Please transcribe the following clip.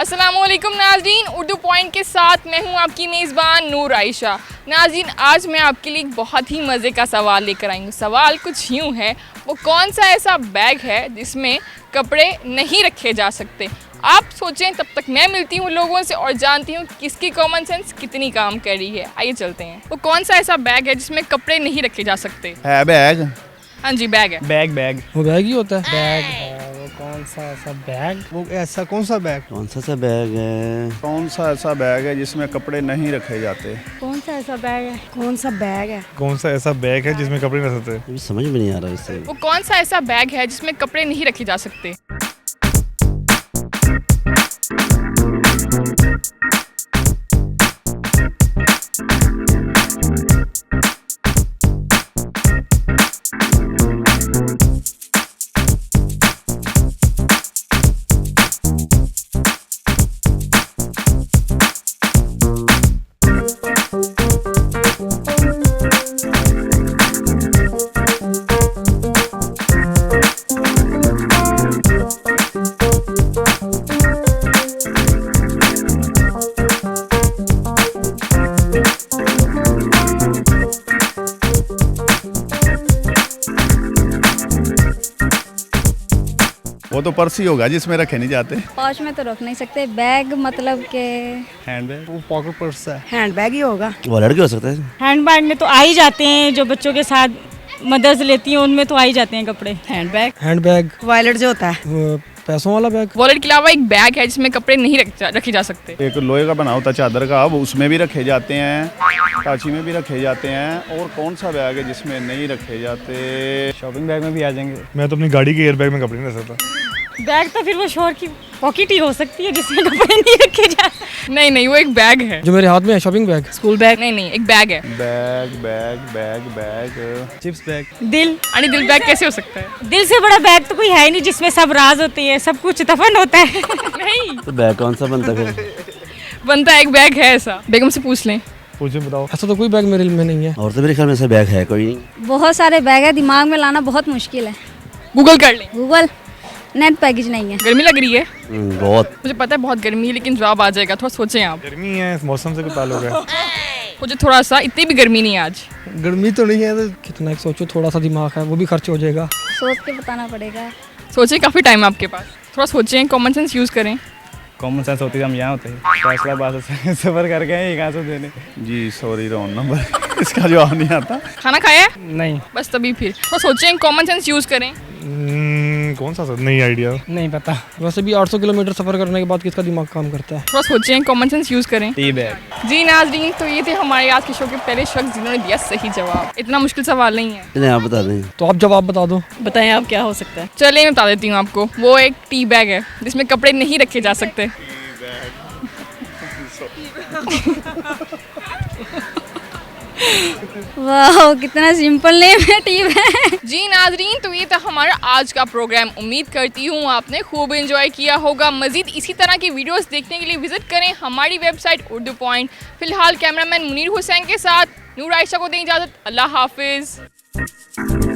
अस्सलाम वालेकुम नाज़रीन, उर्दू पॉइंट के साथ मैं हूं आपकी मेज़बान नूर आयशा। नाज़रीन, आज मैं आपके लिए एक बहुत ही मज़े का सवाल लेकर आई हूँ। सवाल कुछ यूँ है, वो कौन सा ऐसा बैग है जिसमें कपड़े नहीं रखे जा सकते। आप सोचें, तब तक मैं मिलती हूँ लोगों से और जानती हूँ किसकी कॉमन सेंस कितनी काम कर रही है। आइए चलते हैं। वो कौन सा ऐसा बैग है जिसमें कपड़े नहीं रखे जा सकते? है बैग। हाँ जी, बैग है। बैग वो बैग ही होता है। बैग है। वो कौन सा ऐसा बैग, वो ऐसा कौन सा बैग? कौन सा बैग है? कौन सा ऐसा बैग है जिसमें कपड़े नहीं रखे जाते? कौन सा ऐसा बैग है? कौन सा बैग है? कौन सा ऐसा बैग है जिसमें कपड़े नहीं रख सकते? समझ में नहीं आ रहा इससे। वो कौन सा ऐसा बैग है जिसमें कपड़े नहीं रखे जा सकते? वो तो पर्स ही होगा जिसमें रखे नहीं जाते। पाउच में तो रख नहीं सकते। बैग मतलब के हैंड बैग। वो पॉकेट पर्स है। हैंड बैग ही होगा। वॉलेट भी हो सकता है। हैंड बैग में तो आ ही जाते हैं, जो बच्चों के साथ मदर्स लेती हैं उनमें तो आ ही जाते हैं कपड़े। Hand bag, hand bag, wallet जो होता है, पैसों वाला बैग। वॉलेट के अलावा एक बैग है जिसमें कपड़े नहीं रखे जा सकते। एक लोहे का बना होता चादर का, अब उसमें भी रखे जाते हैं, कांची में भी रखे जाते हैं। और कौन सा बैग है जिसमें नहीं रखे जाते? शॉपिंग बैग में भी आ जाएंगे। मैं तो अपनी गाड़ी के एयर बैग में कपड़े नहीं रख सकता। बैग तो फिर वो शोर की पॉकेट ही हो सकती है जिसमें कपड़े नहीं रखे जा। नहीं, वो एक बैग है। जो मेरे हाथ में है, शॉपिंग बैग। School bag? नहीं, एक बैग है। Bag chips bag. दिल बैग कैसे हो सकता है? दिल से बड़ा बैग तो कोई है ही नहीं जिसमें सब राज होती है, सब कुछ दफन होता है। नहीं, तो बैग कौन सा बनता है? बनता है, एक बैग है ऐसा। बेगम से पूछ लें। पूछे बताओ। ऐसा तो कोई बैग मेरे में नहीं है। और तो मेरे ख्याल में ऐसा बैग है कोई नहीं। बहुत सारे बैग है, दिमाग में लाना बहुत मुश्किल है। गूगल कर लें। गूगल नेट पैकेज नहीं है। गर्मी लग रही है? बहुत। मुझे पता है बहुत गर्मी है, लेकिन जवाब आ जाएगा। थोड़ा सोचें आप। गर्मी है, इस मौसम से कोई ताल्लुक है? मुझे थोड़ा सा, इतनी भी गर्मी नहीं है आज। गर्मी तो नहीं है तो कितना एक सोचो, थोड़ा सा दिमाग है वो भी खर्च हो जाएगा। सोच के बताना पड़ेगा। सोचें, काफ़ी टाइम है आपके पास। थोड़ा सोचें, कॉमन सेंस यूज़ करें। कॉमन सेंस होती है, हम यहाँ होते हैं फैसलाबाद से सफर करके हैं यहाँ से देने। जी सॉरी, रॉन्ग नंबर। इसका जवाब नहीं आता। खाना खाया? नहीं। बस तभी फिर तो सोचें, कॉमन सेंस यूज़ करें। कौन सा नहीं आइडिया, नहीं पता। वैसे भी 800 किलोमीटर सफर करने के बाद किसका दिमाग काम करता है? थोड़ा सोचें, कॉमन सेंस यूज़ करें। Tea bag. जी नाज़रीन, तो ये थे हमारे आज के शो के पहले शख्स जिन्होंने दिया सही जवाब। इतना मुश्किल सवाल नहीं है। चलिए आप बता दें। तो आप जवाब बता दो। बताएं आप, क्या हो सकता है? चलिए मैं बता देती हूँ आपको। वो एक टी बैग है जिसमें कपड़े नहीं रखे जा सकते। वाह, कितना सिंपल नेम है, टी बैग। जी नाजरीन, तो ये था हमारा आज का प्रोग्राम। उम्मीद करती हूँ आपने खूब एंजॉय किया होगा। मजीद इसी तरह की वीडियोस देखने के लिए विजिट करें हमारी वेबसाइट उर्दू पॉइंट। फिलहाल कैमरामैन मुनीर हुसैन के साथ नूर आयशा को दें इजाज़त। अल्लाह हाफिज़।